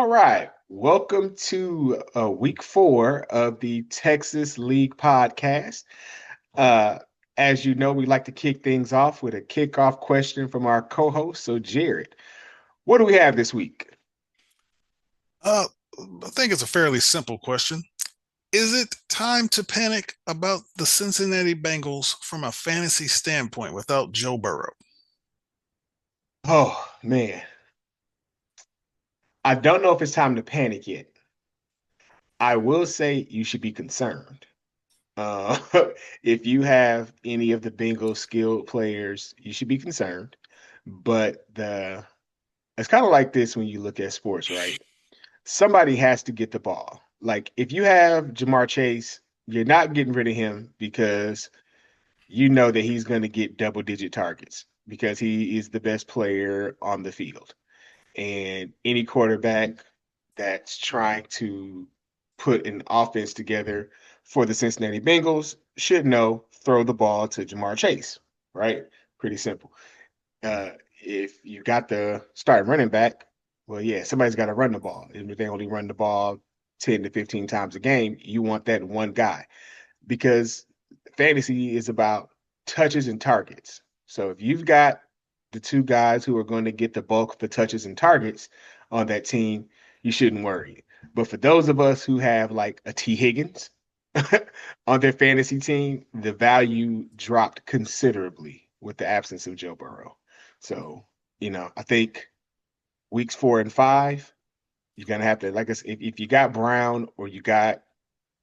All right. Welcome to week 4 of the Texas League podcast. Uh, as you know, we like to kick things off with a kickoff question from our co host. So, Jared, what do we have this week? Uh, I think it's a fairly simple question. Is it time to panic about the Cincinnati Bengals from a fantasy standpoint without Joe Burrow? Oh, man. I don't know if it's time to panic yet. I will say you should be concerned. Uh, if you have any of the Bengals skilled players, you should be concerned. But it's kind of like this when you look at sports, right? Somebody has to get the ball. Like if you have Jamar Chase, you're not getting rid of him because you know that he's going to get double digit targets because he is the best player on the field. And any quarterback that's trying to put an offense together for the Cincinnati Bengals should know throw the ball to Jamar Chase, right? Pretty simple. Uh, if you got the start running back, well, yeah, somebody's got to run the ball. And if they only run the ball 10 to 15 times a game, you want that one guy because fantasy is about touches and targets. So if you've got the two guys who are going to get the bulk of the touches and targets on that team, you shouldn't worry. But for those of us who have like a T. Higgins on their fantasy team, the value dropped considerably with the absence of Joe Burrow. So, I think weeks 4 and 5, you're gonna have to, like I said, if you got Brown or you got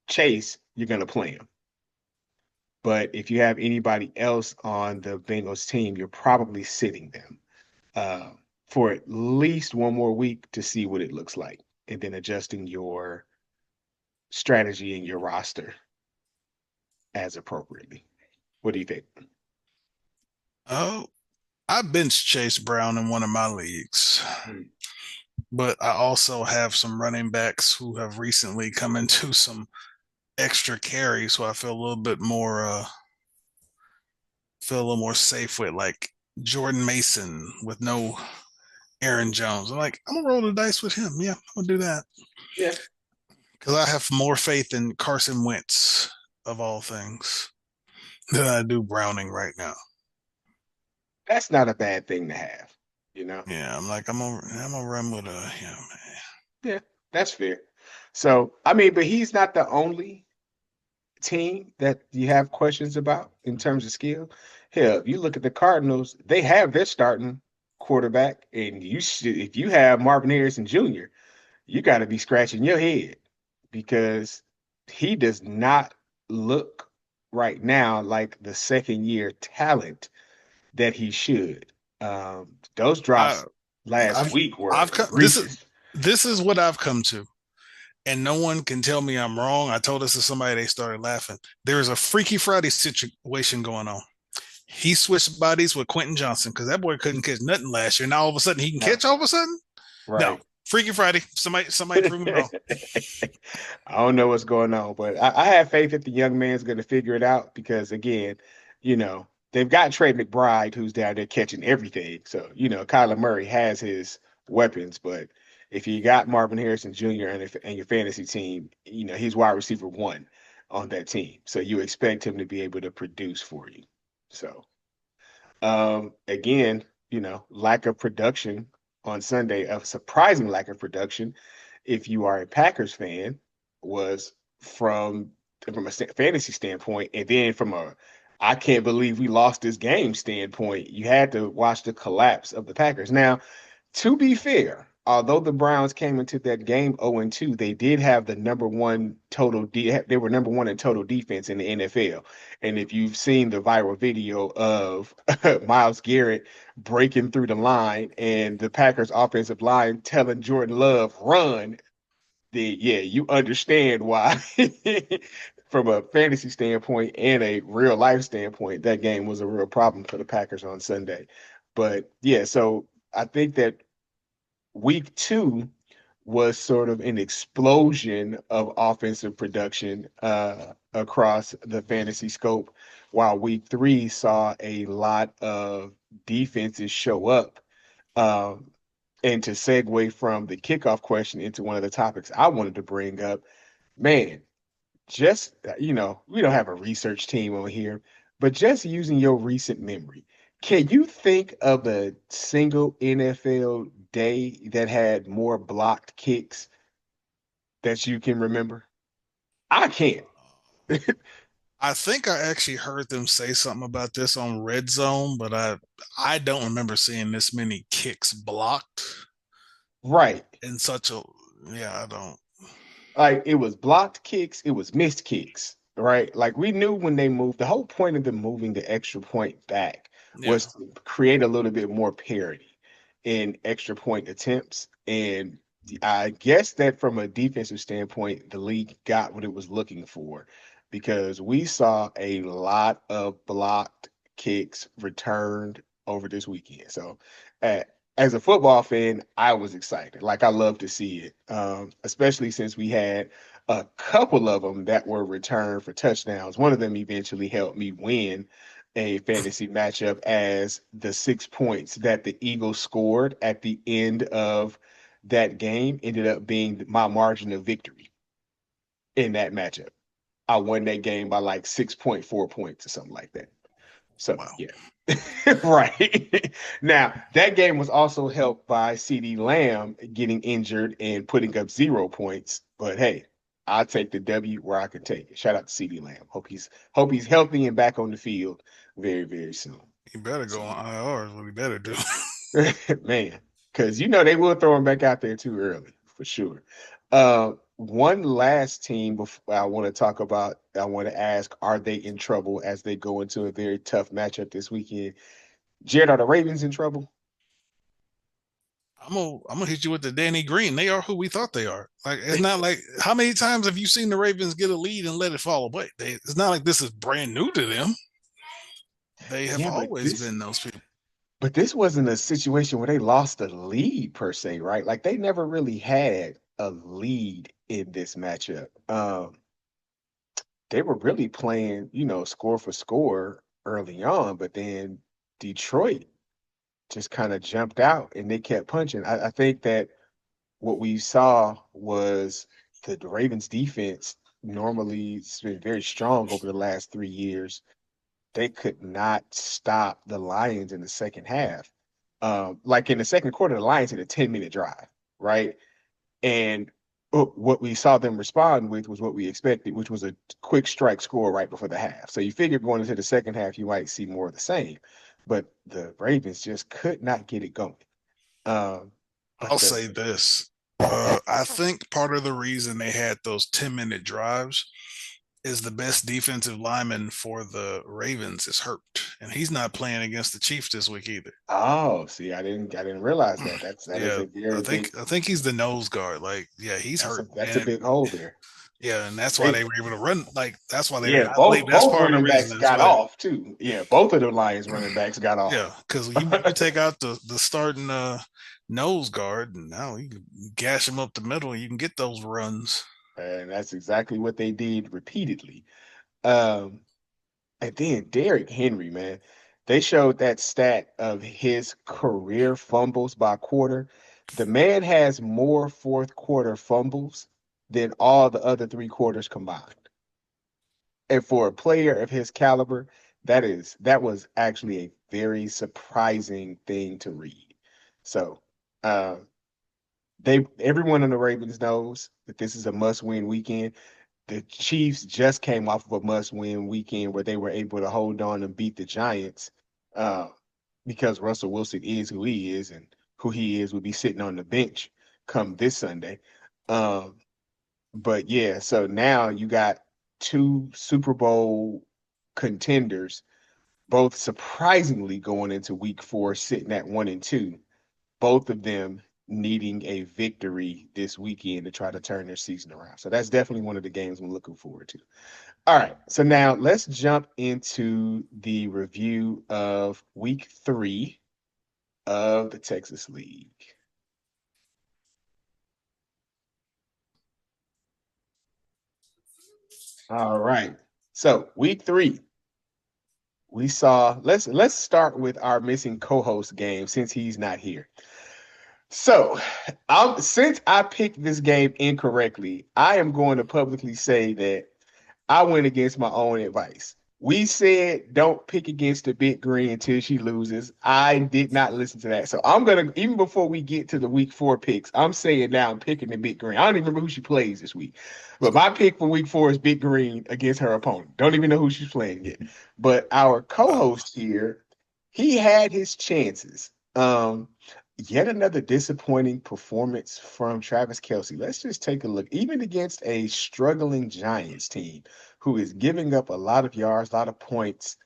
Chase, you're gonna play him. But if you have anybody else on the Bengals team, you're probably sitting them uh, for at least one more week to see what it looks like, and then adjusting your strategy and your roster as appropriately. What do you think? Oh, I benched Chase Brown in one of my leagues, Hmm. but I also have some running backs who have recently come into some extra carry, so I feel a little more safe with like Jordan Mason with no Aaron Jones. I'm gonna roll the dice with him. Yeah, I'm gonna do that Yeah, because I have more faith in Carson Wentz of all things than I do Browning right now. that's not a bad thing to have, you know? Yeah, I'm gonna run with him. Yeah, that's fair. So, I mean, but he's not the only team that you have questions about in terms of skill. Hell, if you look at the Cardinals, they have their starting quarterback, and if you have Marvin Harrison Jr., you got to be scratching your head because he does not look right now like the second year talent that he should. Those I, drops last I've week were I've come. egregious. This is what I've come to, and no one can tell me I'm wrong. I told this to somebody, they started laughing. There is a Freaky Friday situation going on. He switched bodies with Quentin Johnson because that boy couldn't catch nothing last year. Now all of a sudden he can No, catch. All of a sudden, no. right. Freaky Friday. Somebody prove me wrong. I don't know what's going on, but I have faith that the young man's going to figure it out because, again, they've got Trey McBride who's down there catching everything. So, Kyler Murray has his weapons, but if you got Marvin Harrison Jr. and your fantasy team, he's wide receiver one on that team. So you expect him to be able to produce for you. So, again, lack of production on Sunday, a surprising lack of production, if you are a Packers fan, was from a fantasy standpoint, and then from a I can't believe we lost this game standpoint. You had to watch the collapse of the Packers. Now, to be fair, although the Browns came into that game 0-2, they did have the number one they were number one in total defense in the NFL. And if you've seen the viral video of Myles Garrett breaking through the line and the Packers offensive line telling Jordan Love, run, then yeah, you understand why from a fantasy standpoint and a real life standpoint, that game was a real problem for the Packers on Sunday. But yeah, so I think that week 2 was sort of an explosion of offensive production across the fantasy scope, while week 3 saw a lot of defenses show up. Um, And to segue from the kickoff question into one of the topics I wanted to bring up, man, just we don't have a research team on here, but just using your recent memory, can you think of a single NFL day that had more blocked kicks that you can remember? I can't. I think I actually heard them say something about this on Red Zone, but I don't remember seeing this many kicks blocked Right. in such a yeah, I don't. Like it was blocked kicks, it was missed kicks, right? Like we knew when they moved, the whole point of them moving the extra point back Yeah. was to create a little bit more parity in extra point attempts. And I guess that from a defensive standpoint, the league got what it was looking for because we saw a lot of blocked kicks returned over this weekend. So, uh, as a football fan, I was excited. Like I love to see it, especially since we had a couple of them that were returned for touchdowns. One of them eventually helped me win a fantasy matchup as the 6 points that the Eagles scored at the end of that game ended up being my margin of victory in that matchup. I won that game by like 6.4 points or something like that. So Wow. yeah. Right. Now, that game was also helped by CD Lamb getting injured and putting up 0 points. But hey, I'll take the W where I can take it. Shout out to CD Lamb. Hope he's healthy and back on the field very, very soon. He better go So on IR is what he better do. man, because they will throw him back out there too early for sure. One last team before I want to talk about, I want to ask, are they in trouble as they go into a very tough matchup this weekend? Jared, are the Ravens in trouble? I'm gonna hit you with the Danny Green. They are who we thought they are. Like it's not like how many times have you seen the Ravens get a lead and let it fall away? It's not like this is brand new to them. They have Yeah, always been those people. but this wasn't a situation where they lost a lead per se, right? Like they never really had a lead in this matchup. They were really playing, score for score early on, but then Detroit just kind of jumped out and they kept punching. I think that what we saw was the Ravens defense normally has been very strong over the last 3 years. They could not stop the Lions in the second half. Like in the second quarter, the Lions had a 10-minute drive, right? And what we saw them respond with was what we expected, which was a quick strike score right before the half. So you figured going into the second half, you might see more of the same. But the Ravens just could not get it going. Um, but I'll the say this. I think part of the reason they had those 10-minute drives is the best defensive lineman for the Ravens is hurt, and he's not playing against the Chiefs this week either. Oh, see, I didn't realize that. That is Yeah, a very big I think he's the nose guard. Like, yeah, he's that's a hurt, that's a and big hole there. yeah, and that's why They they were able to run. Like, that's why they. Yeah, I believe both that's both part of the running backs reason as got well. off too. Yeah, both of the Lions running backs got Yeah, off. because you take out the starting nose guard, and now you can gash him up the middle, and you can get those runs. And that's exactly what they did repeatedly. Um, and then Derrick Henry, man, they showed that stat of his career fumbles by quarter. The man has more fourth quarter fumbles than all the other three quarters combined. And for a player of his caliber, that was actually a very surprising thing to read. So uh, they everyone in the Ravens knows that this is a must-win weekend. The Chiefs just came off of a must-win weekend where they were able to hold on and beat the Giants uh, because Russell Wilson is who he is, and who he is will be sitting on the bench come this Sunday. Um, but yeah, so now you got two Super Bowl contenders, both surprisingly going into week four, sitting at 1-2, both of them needing a victory this weekend to try to turn their season around. So that's definitely one of the games I'm looking forward to. All right. So now let's jump into the review of week three of the Texas League. All right. So week three, we saw let's start with our missing co-host game since he's not here. So, since I picked this game incorrectly, I am going to publicly say that I went against my own advice. We said don't pick against the big green until she loses. I did not listen to that. So I'm gonna even before we get to the week 4 picks, I'm saying now I'm picking the big green. I don't even remember who she plays this week. But my pick for week 4 is big green against her opponent. Don't even know who she's playing yet. But our Wow. co-host here, he had his chances. Yet another disappointing performance from Travis Kelsey. Let's just take a look. Even against a struggling Giants team who is giving up a lot of yards, a lot of points,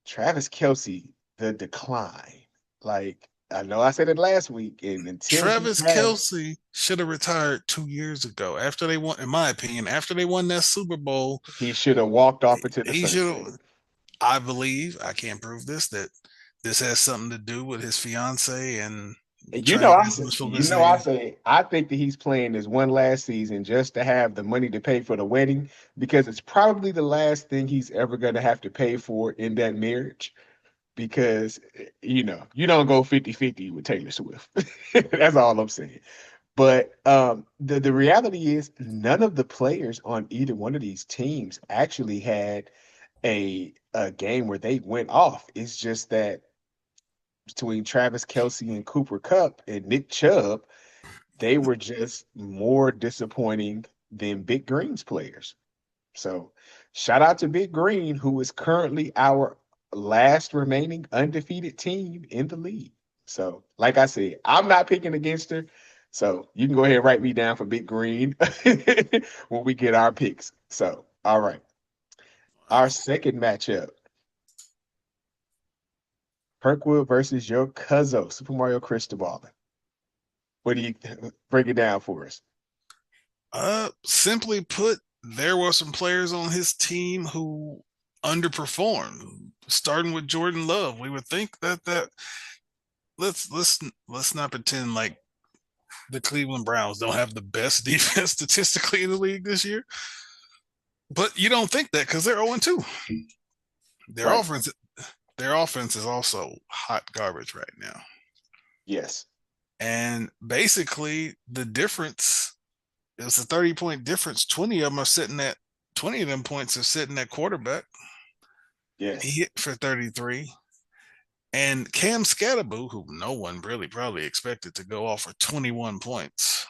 Travis Kelsey, the decline. Like, I know I said it last week, and until he Travis has, Kelsey should have retired 2 years ago after they won, in my opinion, after they won that Super Bowl. he should have walked off into the He should sunset. have, I believe, I can't prove this, that this has something to do with his fiance and And trying to get as much I publicity. say, I think that he's playing this one last season just to have the money to pay for the wedding because it's probably the last thing he's ever going to have to pay for in that marriage. Because you don't go 50-50 with Taylor Swift. That's all I'm saying. But the reality is none of the players on either one of these teams actually had a game where they went off. It's just that between Travis Kelsey and Cooper Cup and Nick Chubb, they were just more disappointing than Big Green's players. So shout out to Big Green, who is currently our last remaining undefeated team in the league. So, like I said, I'm not picking against her. So you can go ahead and write me down for Big Green when we get our picks. So, all right. Our Wow. second matchup, Kirkwood versus your Cuzzo, Super Mario Cristobal. What do you break it down for us? Simply put, there were some players on his team who underperformed, starting with Jordan Love. We would think that let's not pretend like the Cleveland Browns don't have the best defense statistically in the league this year. But you don't think that because they're 0-2. Their Right. offense their offense is also hot garbage right now. Yes. And basically the difference, it was a 30-point difference. 20 of them points are sitting at quarterback. He Yes. hit for 33. And Cam Scatterboo, who no one really probably expected to go off for 21 points.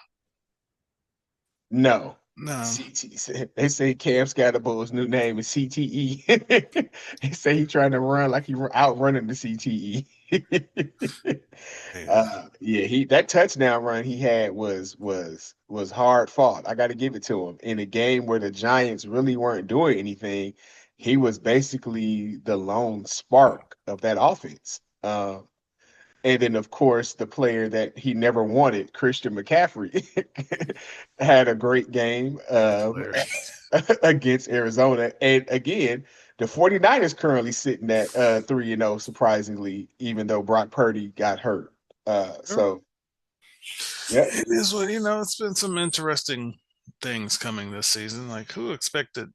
No. No, CT. They say Cam Scatterbow's new name is CTE. They say he's trying to run like he outrunning the CTE. yeah. Yeah, he that touchdown run he had was hard fought. I got to give it to him. In a game where the Giants really weren't doing anything, he was basically the lone spark of that offense. And then, of course, the player that he never wanted, Christian McCaffrey, had a great game Hilarious. against Arizona. And again, the 49ers currently sitting at 3-0, surprisingly, even though Brock Purdy got hurt. So, yeah, It is what it's been some interesting things coming this season. Like who expected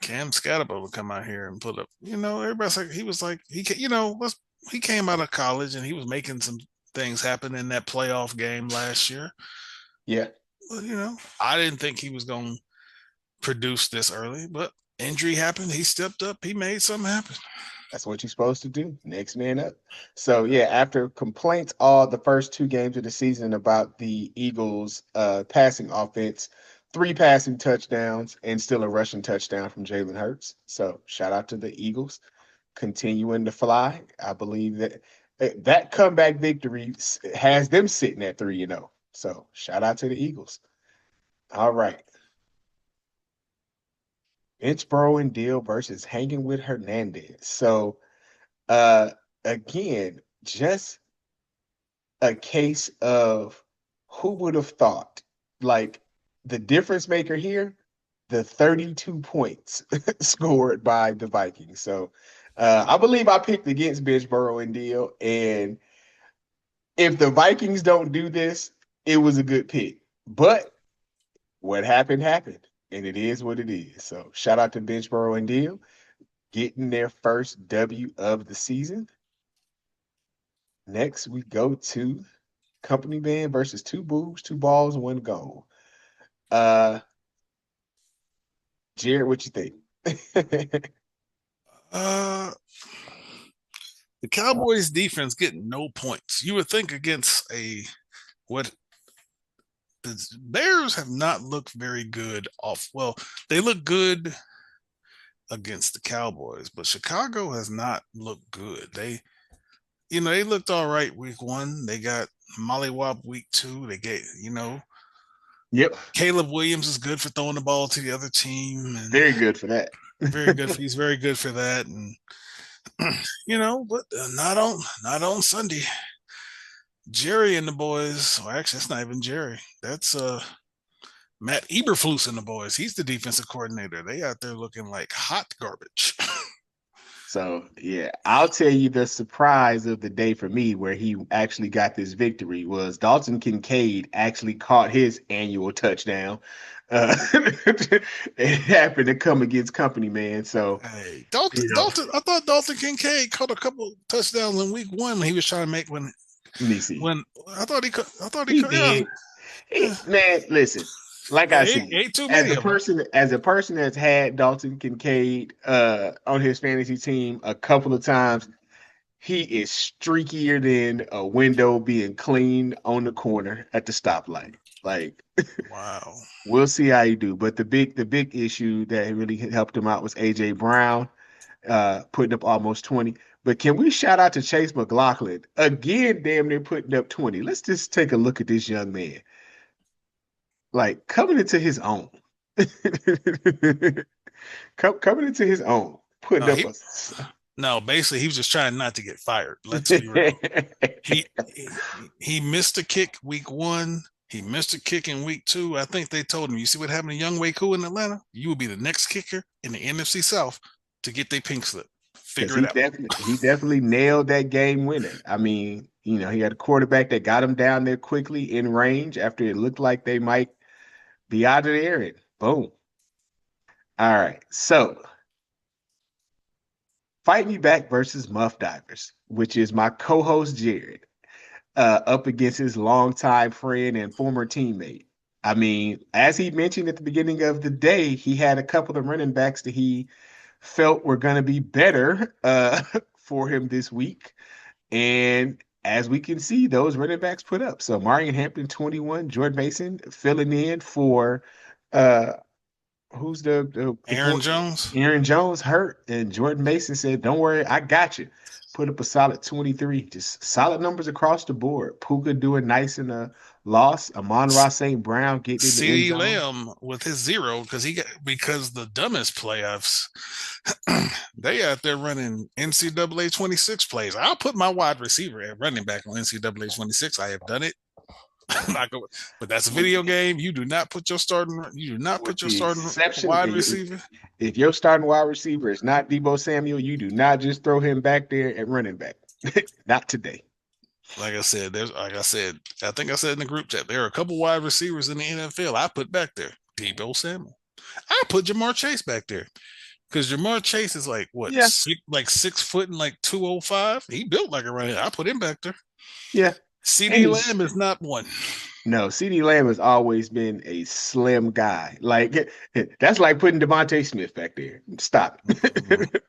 Cam Scatterbo to come out here and put up, everybody's like he was like he came out of college and he was making some things happen in that playoff game last year. yeah. But I didn't think he was going to produce this early, but injury happened. He stepped up. He made something happen. That's what you're supposed to do. Next man up. So yeah, after complaints all the first 2 games of the season about the Eagles passing offense, 3 passing touchdowns and still a rushing touchdown from Jalen Hurts. So shout out to the Eagles continuing to fly. I believe that that comeback victory has them sitting at 3-0. So shout out to the Eagles. All right. Inchbro and Deal versus Hanging with Hernandez. So uh again, just a case of who would have thought, like the difference maker here, the 32 points scored by the Vikings. So I believe I picked against Bitchboro and Deal. And if the Vikings don't do this, it was a good pick. But what happened happened. And it is what it is. So shout out to Bitchboro and Deal getting their first W of the season. Next, we go to Company man versus two boobs, two balls, one goal. Uh, Jared, what you think? Uh, the Cowboys defense getting no points. You would think against a what the Bears have not looked very good off. Well, they look good against the Cowboys, but Chicago has not looked good. They looked all right week one. They got mollywop week two. They get, Yep, Caleb Williams is good for throwing the ball to the other team, and very good for that. very good. He's very good for that, and but not on Sunday. Jerry and the boys. Well, actually, that's not even Jerry. That's Matt Eberflus and the boys. He's the defensive coordinator. They out there looking like hot garbage. So yeah, I'll tell you the surprise of the day for me where he actually got this victory was Dalton Kincaid actually caught his annual touchdown. It happened to come against company man. So, Hey, you Dalton, know, Dalton. I thought Dalton Kincaid caught a couple touchdowns in week one when he was trying to make let me see. when I thought he could. I thought he He could. Yeah, did. Man, listen, like I ain't, said, ain't too many of them. as a person that's had Dalton Kincaid on his fantasy team a couple of times, he is streakier than a window being cleaned on the corner at the stoplight. Like, Wow. we'll see how you do. But the big issue that really helped him out was AJ Brown, putting up almost 20. But can we shout out to Chase McLaughlin again, damn near putting up 20? Let's just take a look at this young man, like coming into his own. Coming into his own, putting No, up he a no. Basically, he was just trying not to get fired. Let's be real. He missed a kick week one. He missed a kick in week two. I think they told him, "You see what happened to Young Wei Koo in Atlanta? You will be the next kicker in the NFC South to get their pink slip. because Figure it out." he definitely nailed that game winner. I mean, he had a quarterback that got him down there quickly in range after it looked like they might be out of there, and boom. All right, so Fight Me Back versus Muff Divers, which is my co-host Jared, up against his longtime friend and former teammate. I mean, as he mentioned at the beginning of the day, he had a couple of running backs that he felt were going to be better for him this week. And as we can see, those running backs put up. So Marion Hampton, 21, Jordan Mason filling in for uh, who's the Aaron boy? Jones. Aaron Jones hurt, and Jordan Mason said, "Don't worry, I got you." Put up a solid 23. Just solid numbers across the board. Puka doing nice in the loss. Amon-Ra St. Brown getting in the end CeeDee zone. Lamb with his zero because the dumbest playoffs they out there running NCAA 26 plays. I'll put my wide receiver at running back on NCAA 26. I have done it. But that's a video game. You do not With put your the starting exception, wide receiver. if your starting wide receiver is not Debo Samuel, you do not just throw him back there at running back. Not today. I think I said in the group chat, there are a couple wide receivers in the NFL I put back there. Debo Samuel. I put Jamar Chase back there because Jamar Chase is like what, Yeah, 6 foot and like 205. He built like a running. I put him back there. yeah. And CeeDee he's Lamb is not one. no, CeeDee Lamb has always been a slim guy. Like that's like putting Devontae Smith back there. Stop. Mm-mm.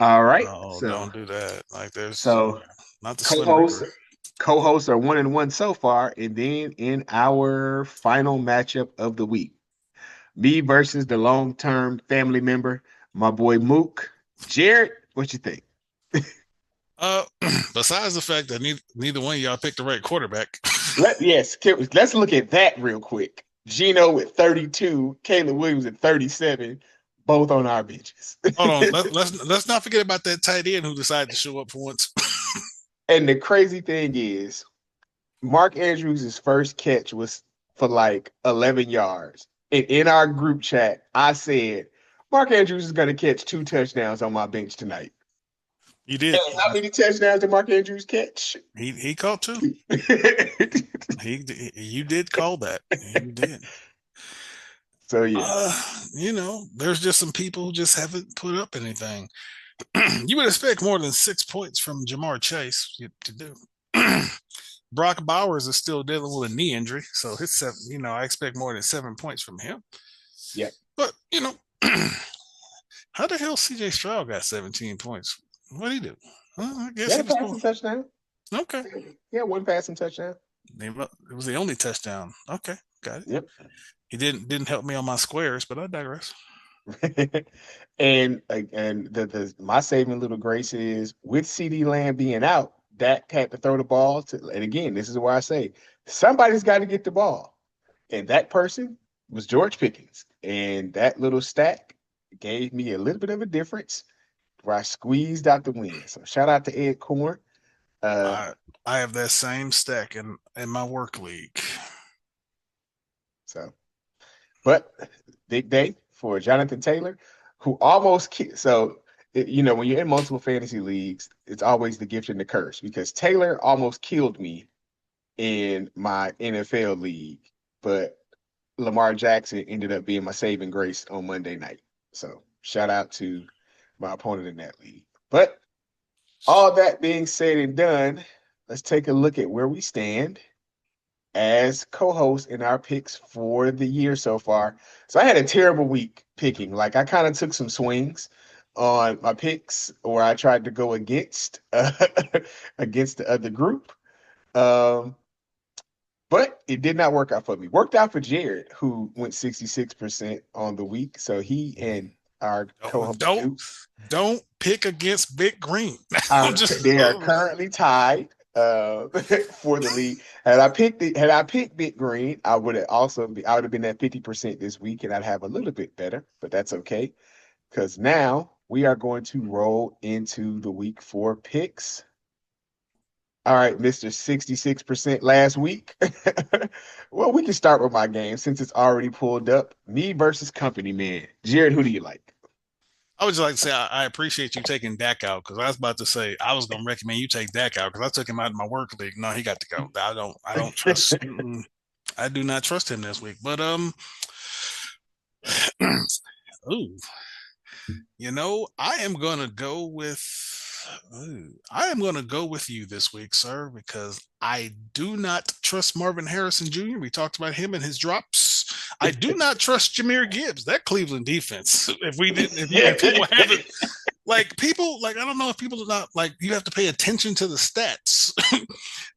All right. No, So don't do that. Like there's so not the Slim co-hosts Reaper. co-hosts are 1-1 so far. And then in our final matchup of the week, me versus the long-term family member, my boy Mook. Jared, what you think? Uh, besides the fact that neither one of y'all picked the right quarterback. Let's look at that real quick. Gino with 32, Caleb Williams at 37, both on our benches. Hold on, let's not forget about that tight end who decided to show up for once. And the crazy thing is, Mark Andrews' first catch was for like 11 yards. And in our group chat, I said, Mark Andrews is going to catch 2 touchdowns on my bench tonight. He did. And how many touchdowns did Mark Andrews catch? He called too. You did call that. You did. So yeah, There's just some people who just haven't put up anything. You would expect more than 6 points from Jamar Chase to do. Brock Bowers is still dealing with a knee injury, so his seven, I expect more than 7 points from him. Yep. But how the hell CJ Stroud got 17 points? What did he do? Well, I He guess had he a was going. passing touchdown. Okay, Yeah, one passing touchdown. it was the only touchdown. Okay, got it. Yep. He didn't help me on my squares, but I digress. And the my saving little grace is with CD Lamb being out, Dak had to throw the ball to, and again, this is why I say somebody's got to get the ball. And that person was George Pickens. And that little stack gave me a little bit of a difference where I squeezed out the win. So shout out to Ed Corn. Uh I I have that same stack in my work league. so but big day for Jonathan Taylor, who almost so when you're in multiple fantasy leagues, it's always the gift and the curse because Taylor almost killed me in my NFL league, but Lamar Jackson ended up being my saving grace on Monday night. So shout out to my opponent in that league. But all that being said and done, let's take a look at where we stand as co-host in our picks for the year so far. So I had a terrible week picking. Like I kind of took some swings on my picks, or I tried to go against against the other group. Um, but it did not work out for me. Worked out for Jared, who went 66% on the week. So he and our Don't co-host don't, Duke don't pick against Big Green. I'm are just they are currently tied for the league. Had I picked Big Green, I would have been at 50% this week, and I'd have a little bit better, but that's okay because now we are going to roll into the week 4 picks. All right, Mr. 66% last week. Well, we can start with my game since it's already pulled up. Me versus Company Man. Jared, who do you like? I would just like to say I appreciate you taking Dak out because I was about to say I was going to recommend you take Dak out because I took him out of my work league. No, he got to go. I don't trust. I do not trust him this week. But ooh, I am gonna go with. I am going to go with you this week, sir, because I do not trust Marvin Harrison Jr. We talked about him and his drops. I do not trust Jameer Gibbs. That Cleveland defense. If we didn't, if people haven't, I don't know if people are not like you have to pay attention to the stats.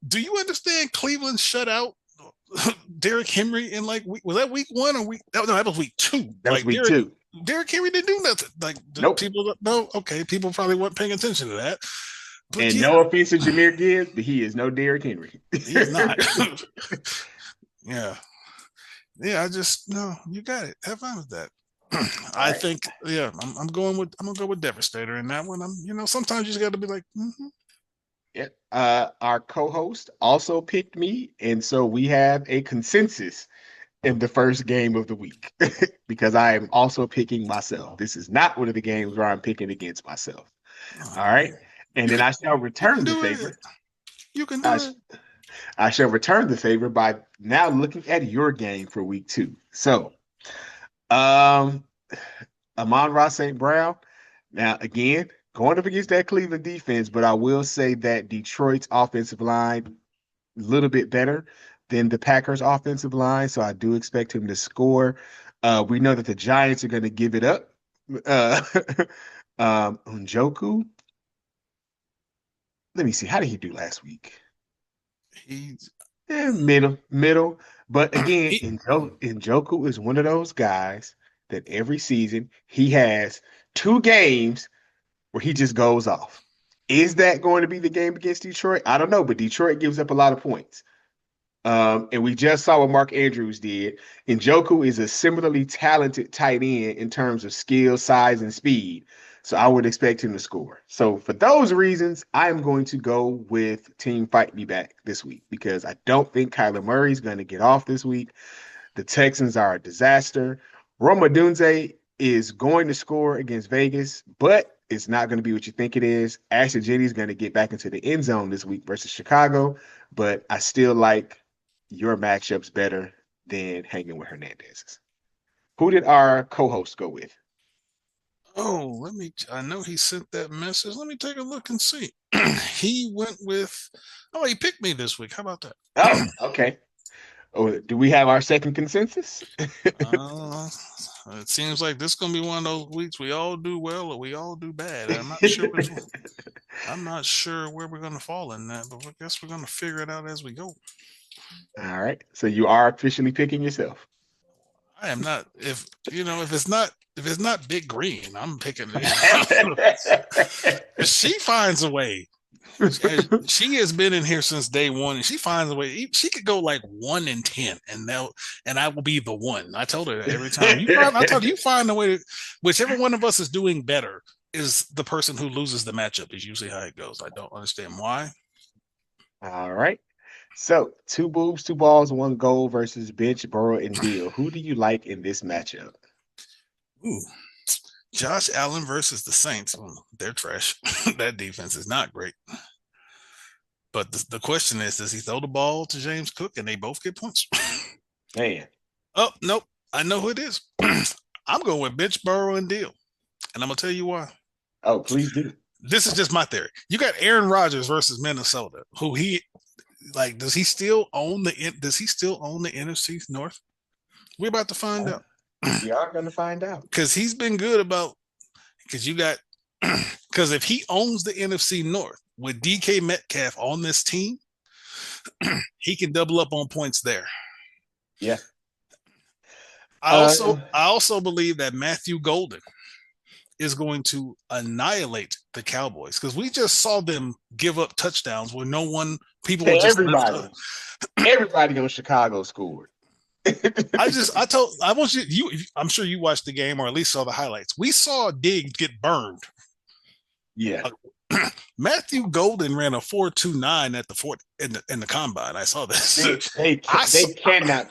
Do you understand Cleveland shut out Derrick Henry in was that week 1 or week? No, that was week 2. That was week 2. Derrick Henry didn't do nothing. Like Nope. people know, okay, people probably weren't paying attention to that. But And yeah, no offense to Jameer Gibbs, but he is no Derrick Henry. he's not. Yeah. Yeah, I just no, you got it. Have fun with that. All I right. think, yeah, I'm gonna go with Devastator in that one. Sometimes you just got to be like, Yeah. Our co-host also picked me, and so we have a consensus in the first game of the week because I am also picking myself. This is not one of the games where I'm picking against myself. oh, All right. And then I shall you can return the do it. favor. You can I, do it. I shall return the favor by now looking at your game for week 2. So, um, Amon-Ra St. Brown. Now, again, going up against that Cleveland defense, but I will say that Detroit's offensive line a little bit better than the Packers' offensive line, so I do expect him to score. We know that the Giants are going to give it up. Uh, Njoku, let me see. How did he do last week? He's Middle. But again, he, Njoku is one of those guys that every season he has 2 games where he just goes off. Is that going to be the game against Detroit? I don't know, but Detroit gives up a lot of points. And we just saw what Mark Andrews did. And Joku is a similarly talented tight end in terms of skill, size, and speed. So I would expect him to score. So for those reasons, I am going to go with Team Fight Me Back this week because I don't think Kyler Murray is going to get off this week. The Texans are a disaster. Roma Dunze is going to score against Vegas, but it's not going to be what you think it is. Ashley Jennings is going to get back into the end zone this week versus Chicago, but I still like your matchups better than hanging with Hernandez's. Who did our co-host go with? Oh, I know he sent that message. Let me take a look and see. He went with, oh, he picked me this week. How about Oh, that? okay. Oh, do we have our second consensus? uh, it seems like this is gonna be one of those weeks we all do well or we all do bad. I'm not sure which one. I'm not sure where we're gonna fall in that, but I guess we're gonna figure it out as we go. All right. So you are officially picking yourself. I am not. If it's not Big Green, I'm picking it. She finds a way. She has been in here since day one, and she finds a way. She could go like 1-10, and I will be the one. I told her that every time. I told her, you find a way. Whichever one of us is doing better is the person who loses the matchup. Is usually how it goes. I don't understand why. All right. So two boobs, two balls, one goal versus Bench, Burrow, and Deal. Who do you like in this matchup? Ooh, Josh Allen versus the Saints. They're trash. That defense is not great. But the question is, does he throw the ball to James Cook and they both get points? Man. Oh, nope. I know who it is. I'm going with Bitch, Burrow, and Deal. And I'm going to tell you why. Oh, please do. This is just my theory. You got Aaron Rodgers versus Minnesota, who does he still own the NFC North? We're about to find out. We are going to find out. Because he's been good about because you got because if he owns the NFC North with DK Metcalf on this team, he can double up on points there. Yeah. I also Uh, I also believe that Matthew Golden is going to annihilate the Cowboys because we just saw them give up touchdowns where no one people would just lift up. everybody on Chicago scored. I want you I'm sure you watched the game or at least saw the highlights. We saw Diggs get burned. Yeah. Matthew Golden ran a 4.29 at the fort in the combine. I saw this. They cannot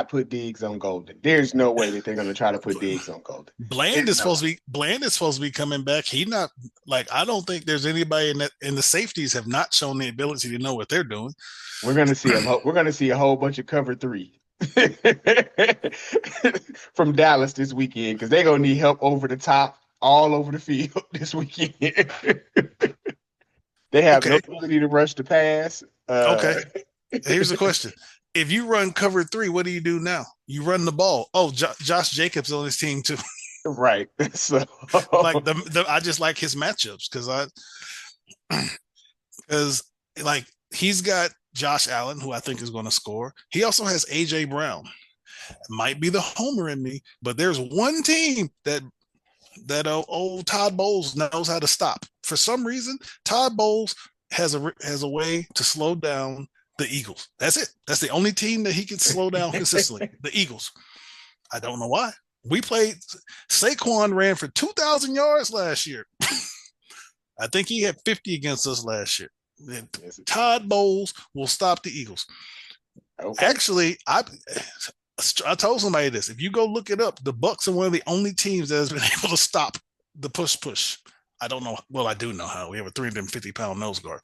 put Diggs on Golden. There's no way that they're going to try to put Diggs on Golden. There's no way. Bland is supposed to be coming back. He not like I don't think there's anybody in the safeties have not shown the ability to know what they're doing. We're going to see a whole bunch of cover three from Dallas this weekend because they're going to need help over the top all over the field this weekend. They have no Okay. ability to rush the pass. Okay. Here's the question. If you run cover three, what do you do now? You run the ball. Oh, Josh Jacobs on his team too. Right. So Like I just like his matchups because like he's got Josh Allen, who I think is going to score. He also has AJ Brown. Might be the homer in me, but there's one team that old Todd Bowles knows how to stop. For some reason, Todd Bowles has a way to slow down the Eagles. That's it. That's the only team that he can slow down consistently. The Eagles. I don't know why. We played. Saquon ran for 2,000 yards last year. I think he had 50 against us last year. Todd Bowles will stop the Eagles. okay. Actually, I told somebody this. If you go look it up, the Bucks are one of the only teams that has been able to stop the push. I don't know. Well, I do know how. We have a 350-pound nose guard,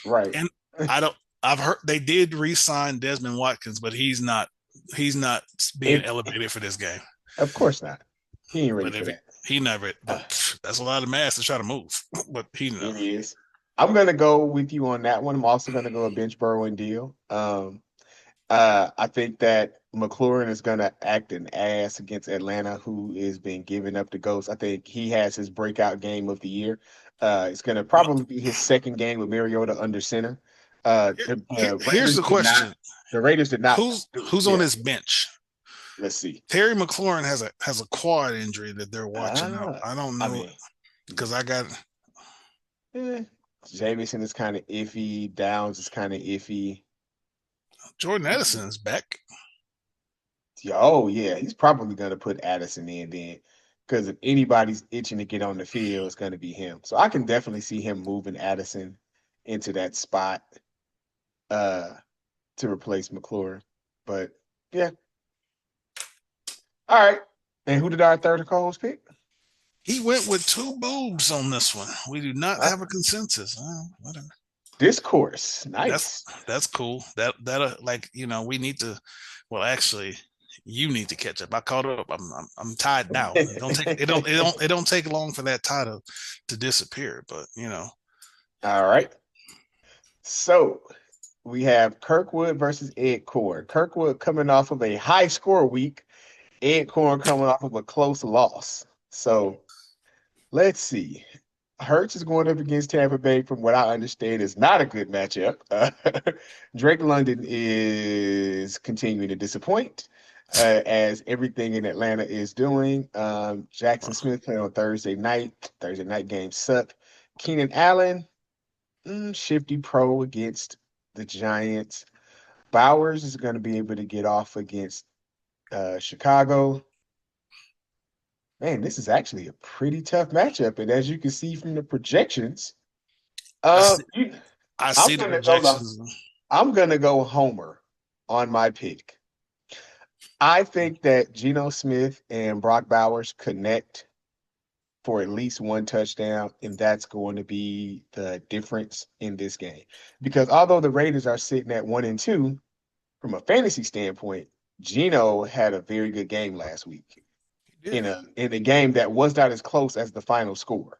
Right. and I don't. I've heard they did re-sign Desmond Watkins, but he's not. He's not being elevated for this game. Of course not. He ain't ready But for that. he never. But that's a lot of mass to try to move. But he It never. is. I'm gonna go with you on that one. I'm also gonna go a bench Burrow and deal. I think that McLaurin is gonna act an ass against Atlanta, who is being given up to ghosts. I think he has his breakout game of the year. It's gonna probably be his second game with Mariota under center. The Here's Raiders the did not. question: The Raiders did not. Who's on Yeah. his bench? Let's see. Terry McLaurin has a quad injury that they're watching out. I don't I know mean, because I got eh, Jamison is kind of iffy. Downs is kind of iffy. Jordan Edison's back. Oh yeah, he's probably gonna put Addison in then, because if anybody's itching to get on the field, it's gonna be him. So I can definitely see him moving Addison into that spot uh to replace McClure. But yeah, all right. And who did our third co-host pick? He went with two boobs on this one. We do not Uh, have a consensus. Whatever. Discourse, That's nice. that's cool. That like we need to. Well, actually, You need to catch up. I caught up. I'm tied now. It don't take long for that tie to disappear. But All right. So we have Kirkwood versus Ed Core. Kirkwood coming off of a high score week, Ed Core coming off of a close loss. So let's see. Hurts is going up against Tampa Bay, from what I understand, is not a good matchup. Drake London is continuing to disappoint, as everything in Atlanta is doing. Jackson Smith playing on Thursday night. Thursday night games suck. Keenan Allen, shifty pro against the Giants. Bowers is going to be able to get off against Chicago. Man, this is actually a pretty tough matchup. And as you can see from the projections, I uh, see. you, I I'm see the gonna go the projections. I'm gonna go Homer on my pick. I think that Geno Smith and Brock Bowers connect for at least one touchdown, and that's going to be the difference in this game. Because although the Raiders are sitting at 1-2, from a fantasy standpoint, Geno had a very good game last week Yeah. in a game that was not as close as the final score,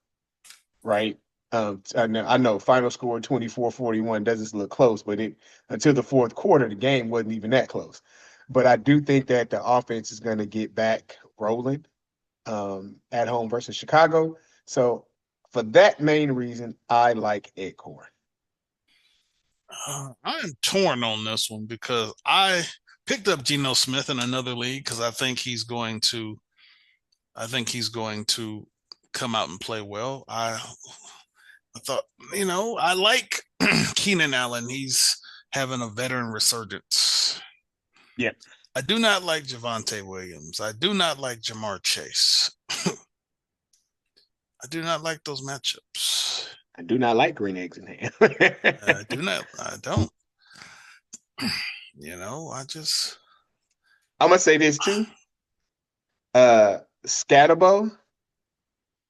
right? I know final score 24-41 doesn't look close, but it until the fourth quarter, the game wasn't even that close. But I do think that the offense is going to get back rolling at home versus Chicago. So for that main reason, I like Acorn. I am torn on this one because I picked up Geno Smith in another league because I think he's going to come out and play well. I thought, I like Keenan Allen. He's having a veteran resurgence. Yeah, I do not like Javante Williams. I do not like Jamar Chase. I do not like those matchups. I do not like green eggs and ham. I do not. I don't. I just. I'm gonna say this too. Scatabo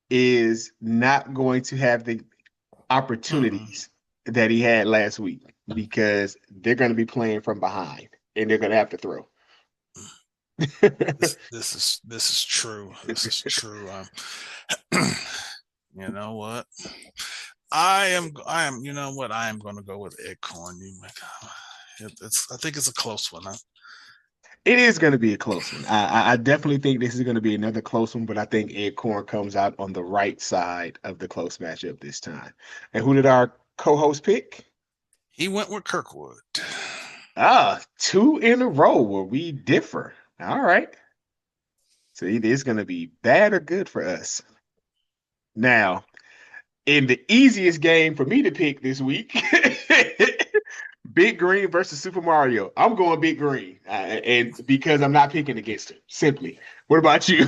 is not going to have the Mm-mm. opportunities that he had last week because they're going to be playing from behind and they're going to have to throw. This is true. This is true. You know what? I am. You know what? I am going to go with Acorn. It's. I think it's a close one. It is going to be a close one. I definitely think this is going to be another close one, but I think Ed Corn comes out on the right side of the close matchup this time. And who did our co-host pick? He went with Kirkwood. Two in a row where we differ. All right. So it is going to be bad or good for us. Now, in the easiest game for me to pick this week, Big Green versus Super Mario. I'm going Big Green, and because I'm not picking against him. Simply. What about you?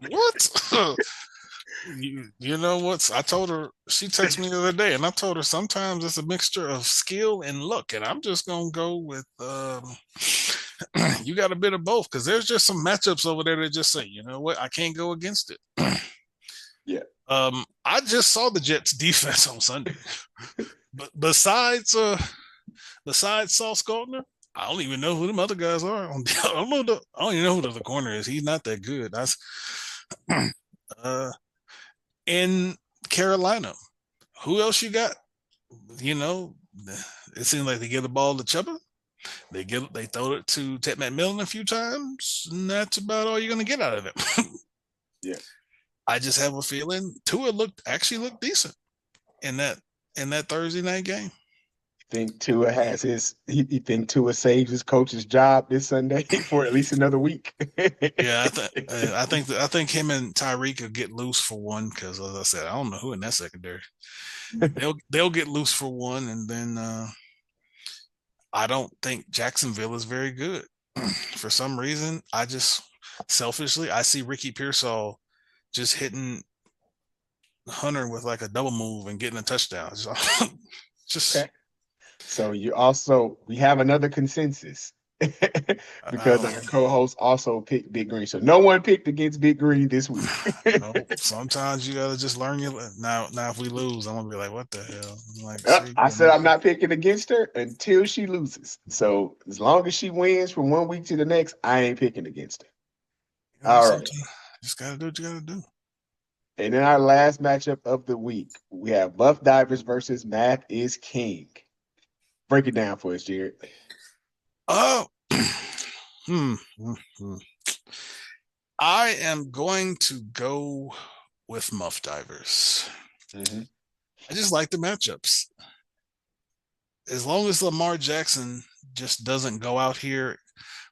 What? You know what? I told her, she texted me the other day, and I told her sometimes it's a mixture of skill and luck, and I'm just gonna go with you got a bit of both because there's just some matchups over there that just say, you know what, I can't go against it. Yeah. I just saw the Jets defense on Sunday, but besides Sauce Gardner, I don't even know who them other guys are. I don't know. I don't even know who the other corner is. He's not that good. That's uh, in Carolina. Who else you got? You know, it seems like they get the ball to Chuba. They throw it to Ted McMillan a few times, and that's about all you're gonna get out of it. Yeah. I just have a feeling Tua looked decent in that Thursday night game. Think Tua has you think Tua saves his coach's job this Sunday for at least another week? Yeah, I think him and Tyreek will get loose for one because, as I said, I don't know who in that secondary. They'll get loose for one, and then I don't think Jacksonville is very good. For some reason, I just selfishly I see Ricky Pearsall just hitting Hunter with like a double move and getting a touchdown. So, just Okay. So we have another consensus. I because don't our co-host also picked Big Green. So no one picked against Big Green this week. know. Sometimes you gotta just learn your now. Now, if we lose, I'm gonna be like, "What the hell?" I'm like, see, I you're said I'm making. not picking against her until she loses. So as long as she wins from one week to the next, I ain't picking against her. You know, All right. sometimes just gotta do what you gotta do. And in our last matchup of the week, we have Buff Divers versus Math is King. Break it down for us, Jared. Oh, hmm. I am going to go with Muff Divers. Hmm. I just like the matchups. As long as Lamar Jackson just doesn't go out here.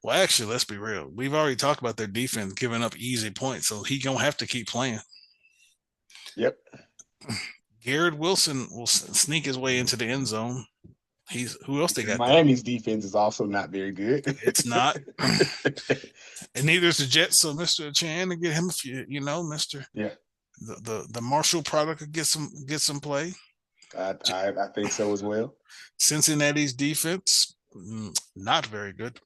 Well, actually, let's be real. We've already talked about their defense giving up easy points, so he gonna have to keep playing. Yep. Garrett Wilson will sneak his way into the end zone. He's who else they Because got there? Miami's defense is also not very good. It's not, and neither is the Jets. So Mister Chan to get him a few, Mister Yeah, the Marshall product could get some play. I think so as well. Cincinnati's defense not very good.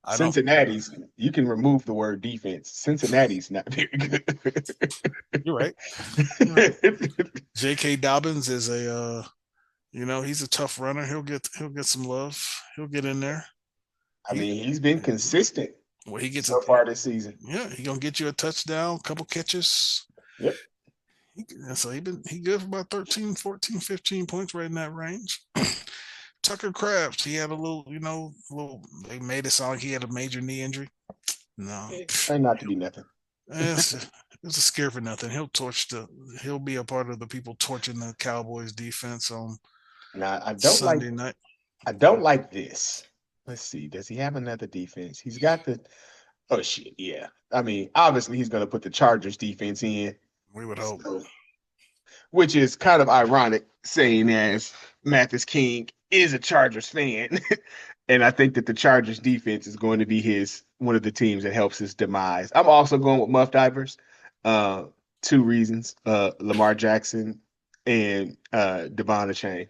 I don't. Cincinnati's, you can remove the word defense. Cincinnati's not very good. You're right. You're right. J.K. Dobbins is he's a tough runner. He'll get some love. He'll get in there. I He mean, he's been consistent well, he gets a so far this season. yeah. He gonna get you a touchdown, couple catches. Yep. So he good for about 13, 14, 15 points right in that range. Tucker Krabs, he had a little, they made it sound like he had a major knee injury. No, Turned out to be nothing. it's a scare for nothing. He'll be a part of the people torching the Cowboys defense on Now, Sunday night. I don't like this. Let's see. Does he have another defense? He's got the, oh shit, yeah. I mean, obviously he's going to put the Chargers defense in. We would hope. So, which is kind of ironic, saying as Mathis King is a Chargers fan. And I think that the Chargers defense is going to be his one of the teams that helps his demise. I'm also going with Muff Divers. Uh, two reasons: Lamar Jackson and Devon Chain.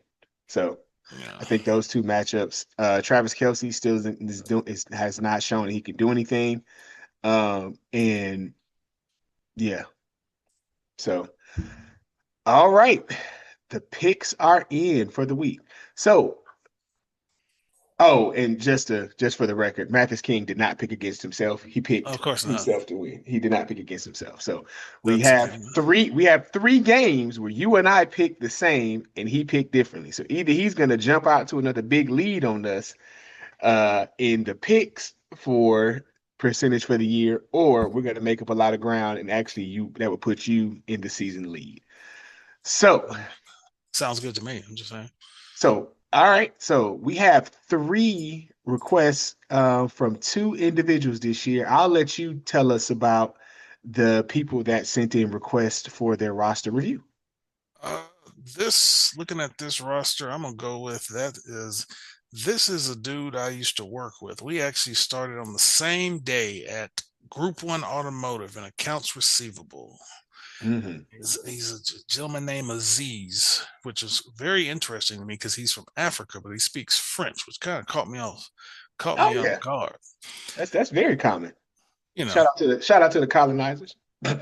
So Yeah. I think those two matchups. Travis Kelsey still has not shown he can do anything. And yeah, so all right, the picks are in for the week. So oh, and just for the record, Mathis King did not pick against himself. He picked Of course not. himself to win. He did not pick against himself. So That's we have three games where you and I picked the same and he picked differently. So either he's gonna jump out to another big lead on us in the picks for percentage for the year, or we're gonna make up a lot of ground and actually you that would put you in the season lead. So sounds good to me. I'm just saying. all right. So we have three requests from two individuals this year. I'll let you tell us about the people that sent in requests for their roster review. Uh, this looking at this roster, I'm gonna go with that is this is a dude I used to work with. We actually started on the same day at Group One Automotive and Accounts Receivable. Hmm. He's a gentleman named Aziz, which is very interesting to me because he's from Africa, but he speaks French, which kind of caught Oh me off yeah, guard. that's very common. You know, Shout out to the colonizers. and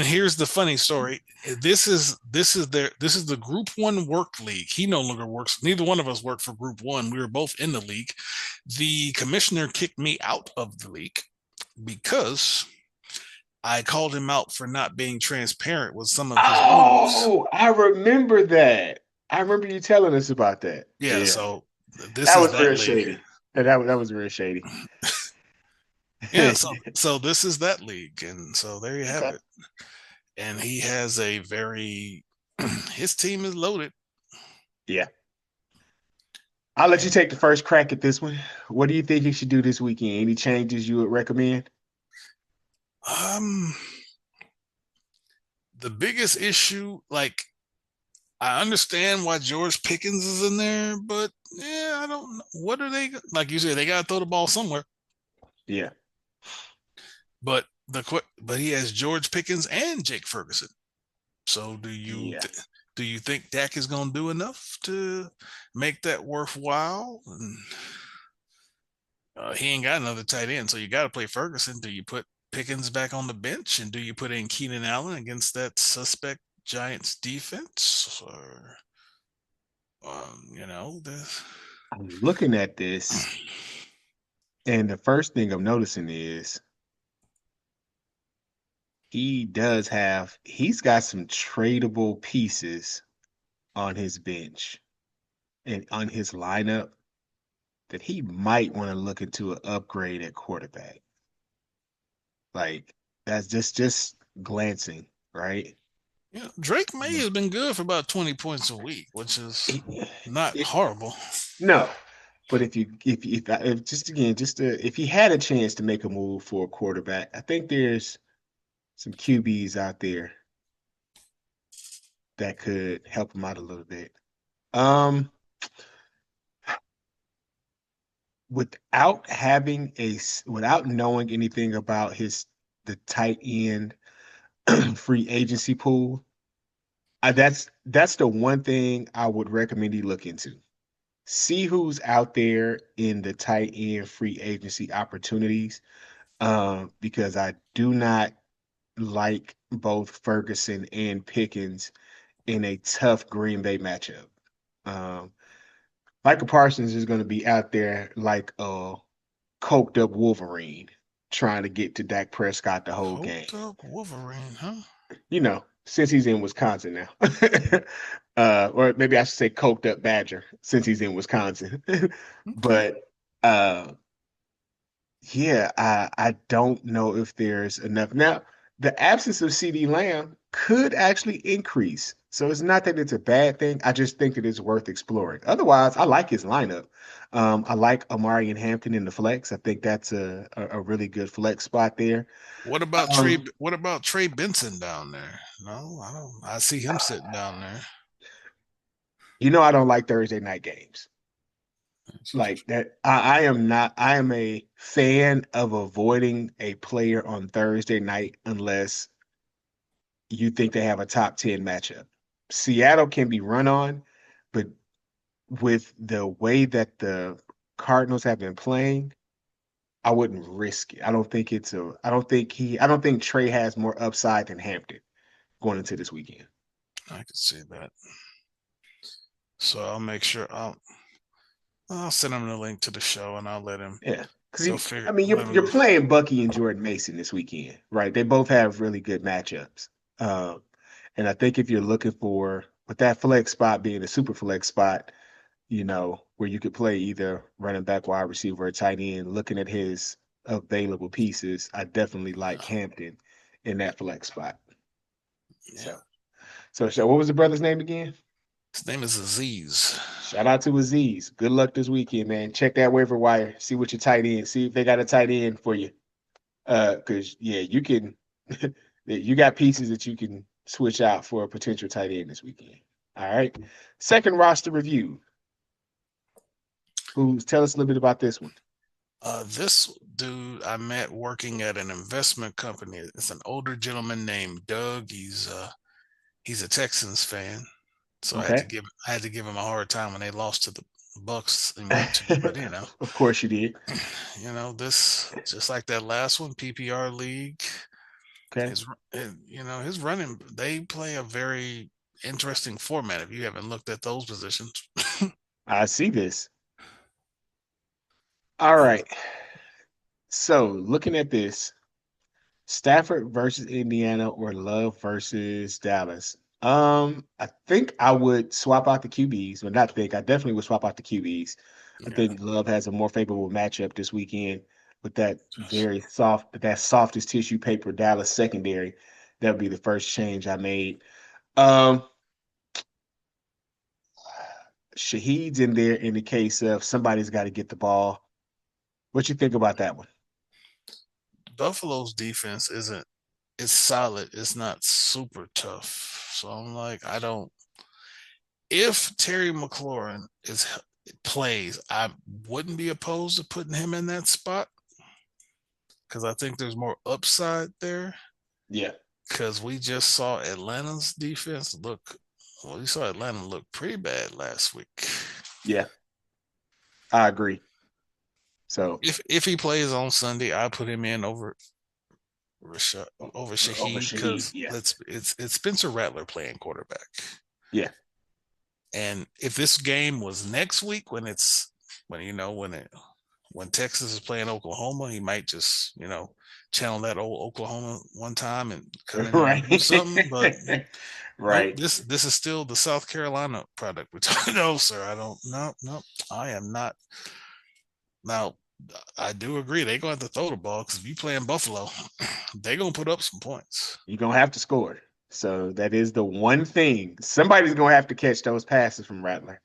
here's the funny story. This is the Group One work league. He no longer works. Neither one of us worked for Group One. We were both in the league. The commissioner kicked me out of the league because I called him out for not being transparent with some of his moves. Oh, I remember that. I remember you telling us about that. Yeah, Yeah, so this that is was that real league. shady. That was real shady. Yeah, so this is that league, and so there you have Okay. it. And he has a very his team is loaded. Yeah. I'll let you And take the first crack at this one. What do you think he should do this weekend? Any changes you would recommend? um the biggest issue, like I understand why George Pickens is in there, but yeah, I don't know. What are they like you said, they gotta throw the ball somewhere. Yeah. But he has George Pickens and Jake Ferguson. So Yeah. Do you think Dak is going to do enough to make that worthwhile? And, he ain't got another tight end, so you got to play Ferguson. Do you put Pickens back on the bench, and do you put in Keenan Allen against that suspect Giants defense? Or, the I'm looking at this, and the first thing I'm noticing is he's got some tradable pieces on his bench and on his lineup that he might want to look into an upgrade at quarterback. Like that's just glancing, right? yeah, Drake May has been good for about 20 points a week, which is It, not it, horrible. no, but if just again if he had a chance to make a move for a quarterback, I think there's some QBs out there that could help him out a little bit. Um, without knowing anything about the tight end free agency pool, that's the one thing I would recommend he look into. See who's out there in the tight end free agency opportunities. Because I do not like both Ferguson and Pickens in a tough Green Bay matchup. Um, Michael Parsons is going to be out there like a coked up Wolverine trying to get to Dak Prescott the whole game. Coked up Wolverine, huh? Since he's in Wisconsin now. Or maybe I should say coked up Badger since he's in Wisconsin. Okay. But yeah, I don't know if there's enough. Now, the absence of CD Lamb could actually increase. So it's not that it's a bad thing. I just think that it's worth exploring. Otherwise, I like his lineup. I like Amari and Hampton in the flex. I think that's a really good flex spot there. What about Trey? Um, What about Trey Benson down there? No, I don't. I see him sitting down there. I don't like Thursday night games. Like that, I am not. I am a fan of avoiding a player on Thursday night unless you think they have a top 10 matchup. Seattle can be run on, but with the way that the Cardinals have been playing, I wouldn't risk it. I don't think Trey has more upside than Hampton going into this weekend. I can see that. So I'll make sure I'll send him the link to the show and I'll let him Yeah. go figure. I mean, Let you're him. playing Bucky and Jordan Mason this weekend, right? They both have really good matchups. Um, and I think if you're looking for, with that flex spot being a super flex spot, where you could play either running back, wide receiver, or tight end, looking at his available pieces, I definitely like Hampton in that flex spot. Yeah. So what was the brother's name again? His name is Aziz. Shout out to Aziz. Good luck this weekend, man. Check that waiver wire. See what your tight end. See if they got a tight end for you. Because yeah, you can. You got pieces that you can switch out for a potential tight end this weekend. All right. Second roster review. Who's tell us a little bit about this one? This dude I met working at an investment company. It's an older gentleman named Doug. He's a Texans fan, so Okay. I had to give him a hard time when they lost to the Bucks in week two. But Of course you did. this just like that last one, PPR league. Okay. His his running. They play a very interesting format. If you haven't looked at those positions, I see this. All and right. So looking at this, Stafford versus Indiana or Love versus Dallas. I think I would swap out the QBs, but not think I definitely would swap out the QBs. I yeah, think Love has a more favorable matchup this weekend with that softest tissue paper Dallas secondary. That would be the first change I made. Um, Shahid's in there in the case of somebody's got to get the ball. What you think about that one? Buffalo's defense isn't. It's solid. It's not super tough. So I'm like, I don't. If Terry McLaurin is plays, I wouldn't be opposed to putting him in that spot because I think there's more upside there. Yeah. Because we just saw Atlanta's defense look. Well, you saw Atlanta look pretty bad last week. Yeah, I agree. So If he plays on Sunday, I put him in over over over Shaheed Shaheed, because yeah, it's Spencer Rattler playing quarterback. yeah, And if this game was next week when Texas is playing Oklahoma, he might just channel that old Oklahoma one time and come in here and do right, something. But nope, right. this is still the South Carolina product. No, sir, I don't. No, I am not. Now, I do agree they're going to have to throw the ball because if you play in Buffalo, they're going to put up some points. You're gonna have to score. So that is the one thing. Somebody's gonna have to catch those passes from Rattler.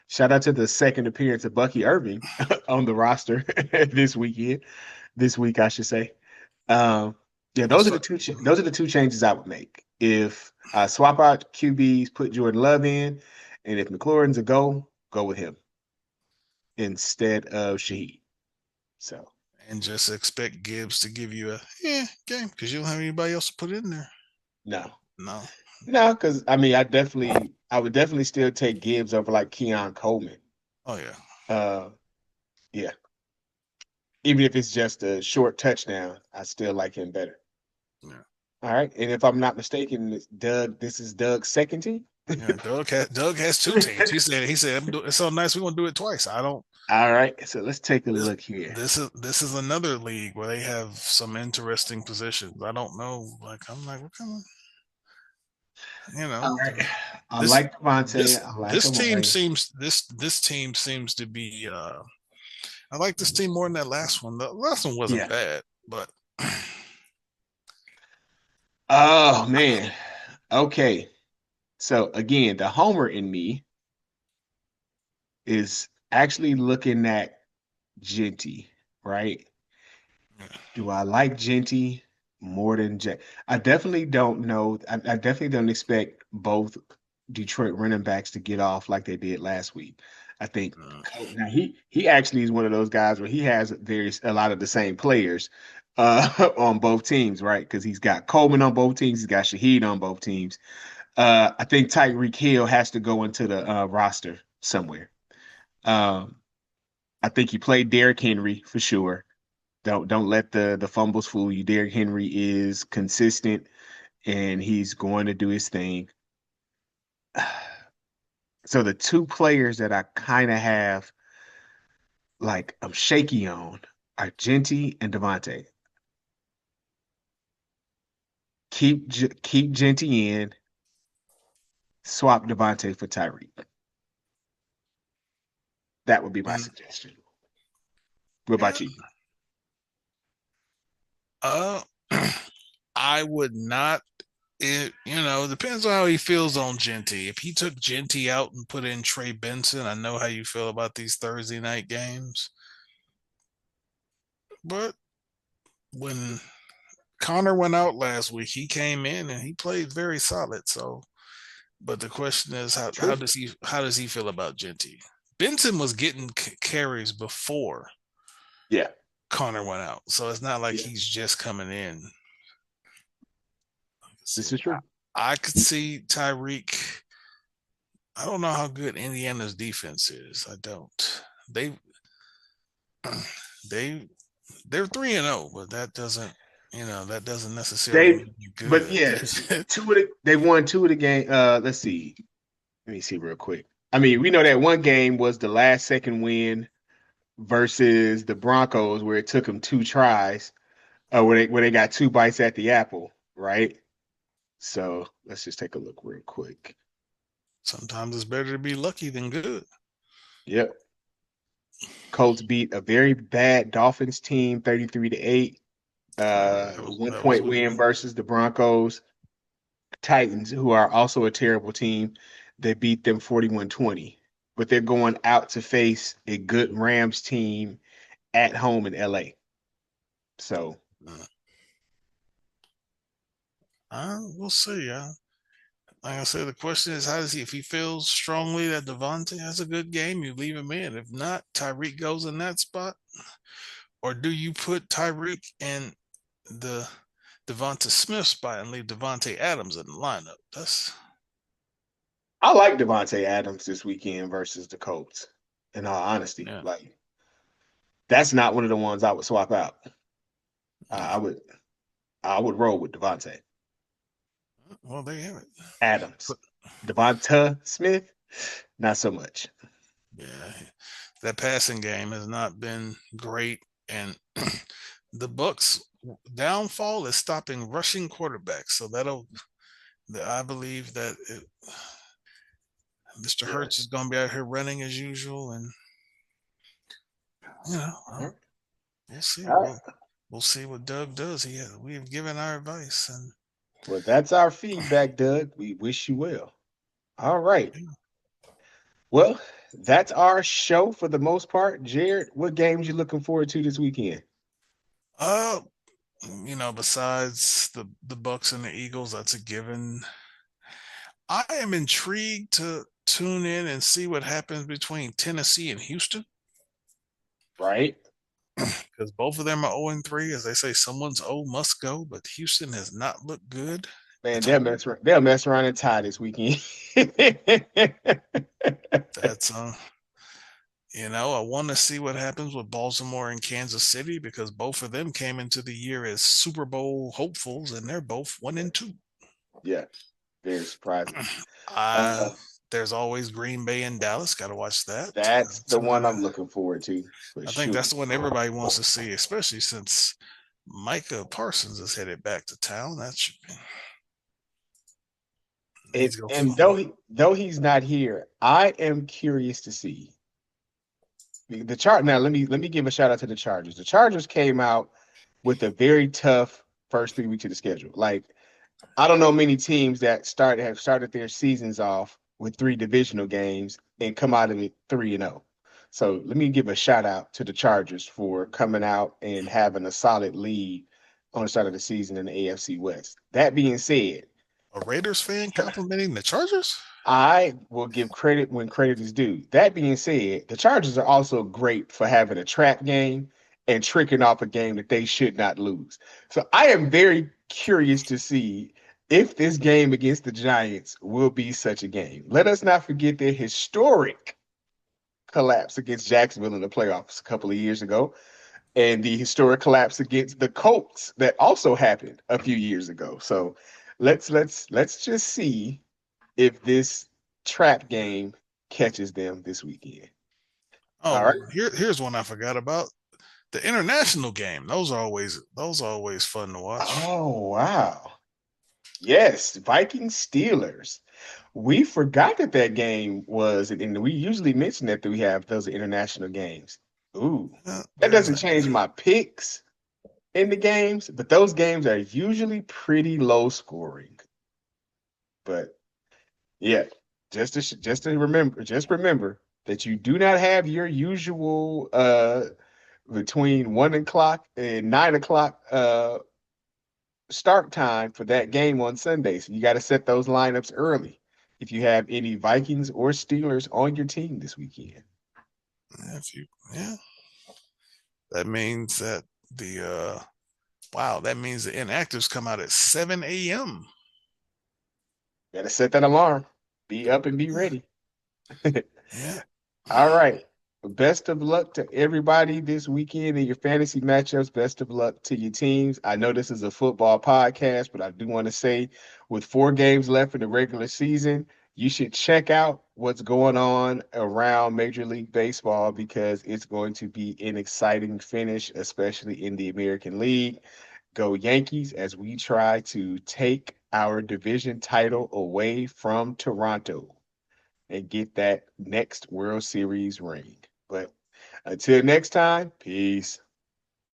Shout out to the second appearance of Bucky Irving on the roster this weekend. This week, I should say. Um, yeah, As those are the far, those are the two changes I would make. If I swap out QBs, put Jordan Love in, and if McLaurin's a go with him instead of Shaheed. So and just expect Gibbs to give you a game because you don't have anybody else to put in there. no, No. no, because I mean, I would definitely still take Gibbs over like Keon Coleman. Oh yeah. Uh, yeah, even if it's just a short touchdown, I still like him better. Yeah. All right, and if I'm not mistaken, this is Doug's second team. Yeah, Doug has two teams. He said it's so nice we're gonna do it twice. I don't All right, so let's take a this look here. this is another league where they have some interesting positions. I don't know. Like I'm like, what kind of All right, I this like Devontae. this I like this team Amari. seems this team seems to be I like this team more than that last one. The last one wasn't Yeah. bad, but Oh man. Okay. So again, the homer in me is actually looking at Genty, right? Do I like Genty more than Jack? I definitely don't know. I definitely don't expect both Detroit running backs to get off like they did last week. I think now he actually is one of those guys where he has a lot of the same players on both teams, right? Because he's got Coleman on both teams, he's got Shaheed on both teams. I think Tyreek Hill has to go into the roster somewhere. Um, I think you played Derrick Henry for sure. Don't let the fumbles fool you. Derrick Henry is consistent and he's going to do his thing. So the two players that I kind of have like I'm shaky on are Genty and Devontae. Keep Genty in, swap Devontae for Tyreek. That would be my mm, suggestion. What yeah. about you? Uh, I would not. It depends on how he feels on Genty. If he took Genty out and put in Trey Benson, I know how you feel about these Thursday night games. But when Connor went out last week, he came in and he played very solid. So, but the question is, how True. does he feel about Genty? Benson was getting carries before Yeah. Connor went out, so it's not like Yeah. he's just coming in. This See, is true. I could see Tyreek. I don't know how good Indiana's defense is. I don't. They they they're 3-0, but that doesn't necessarily They, mean you're but good. yeah, they won two of the game. Let's see. Let me see real quick. I mean, we know that one game was the last second win versus the Broncos, where it took them two tries, where they got two bites at the apple, right? So let's just take a look real quick. Sometimes it's better to be lucky than good. Yep. Colts beat a very bad Dolphins team, 33-8. Oh yeah, that was One that was point week win one. versus the Broncos. Titans, who are also a terrible team, they beat them 41-20. But they're going out to face a good Rams team at home in LA. So We'll see. Like I said, the question is, how does he? If he feels strongly that Devontae has a good game, you leave him in. If not, Tyreek goes in that spot, or do you put Tyreek in the Devonta Smith spot and leave Devontae Adams in the lineup? I like Devontae Adams this weekend versus the Colts. In all honesty, Yeah. like that's not one of the ones I would swap out. Yeah. I would I would roll with Devontae Well, there you have it. Adams. But Devonta Smith, not so much. yeah, that passing game has not been great, and the Bucks' downfall is stopping rushing quarterbacks. So I believe that Mr. Yeah. Hurts is going to be out here running as usual, and All we'll see. right. We'll see what Doug does. We have given our advice, and Well, that's our feedback, Doug. We wish you well. All right. yeah. Well, that's our show for the most part. Jared, what games you looking forward to this weekend? uh, besides the Bucks and the Eagles, that's a given. I am intrigued to tune in and see what happens between Tennessee and Houston Right? because both of them are 0-3. As they say, someone's O must go, but Houston has not looked good Man, at all. they'll mess around and tie this weekend. That's I want to see what happens with Baltimore and Kansas City because both of them came into the year as Super Bowl hopefuls, and they're both 1-2. Yeah, very surprising. Uh, Uh, there's always Green Bay and Dallas. Got to watch that. that's It's the one gonna. I'm looking forward to for I think sure. that's the one everybody wants to see, especially since Micah Parsons is headed back to town. That should be. And, He's going. and though he's not here, I am curious to see the chart. Now, let me give a shout out to the Chargers. The Chargers came out with a very tough first 3 weeks of the schedule. Like I don't know many teams that have started their seasons off with three divisional games and come out of it 3-0. So let me give a shout out to the Chargers for coming out and having a solid lead on the start of the season in the AFC West. That being said, A Raiders fan complimenting the Chargers. I will give credit when credit is due. That being said, the Chargers are also great for having a trap game and tricking off a game that they should not lose. So I am very curious to see if this game against the Giants will be such a game. Let us not forget their historic collapse against Jacksonville in the playoffs a couple of years ago and the historic collapse against the Colts that also happened a few years ago. So let's just see if this trap game catches them this weekend. All right. Oh, here's one I forgot about. The international game. Those are always fun to watch. Oh, wow. Yes, Vikings Steelers. We forgot that game was, and we usually mention that we have those international games. Ooh, that There is doesn't that. change my picks in the games, but those games are usually pretty low scoring. But yeah, just remember that you do not have your usual between 1 o'clock and 9 o'clock start time for that game on Sunday. So you got to set those lineups early if you have any Vikings or Steelers on your team this weekend. If you, yeah, that means that the wow, that means the inactives come out at 7 a.m. Got to set that alarm. Be up and be Yeah, ready. yeah. All right. Best of luck to everybody this weekend in your fantasy matchups. Best of luck to your teams. I know this is a football podcast, but I do want to say with 4 games left in the regular season, you should check out what's going on around Major League Baseball because it's going to be an exciting finish, especially in the American League. Go Yankees as we try to take our division title away from Toronto and get that next World Series ring. But until next time, peace.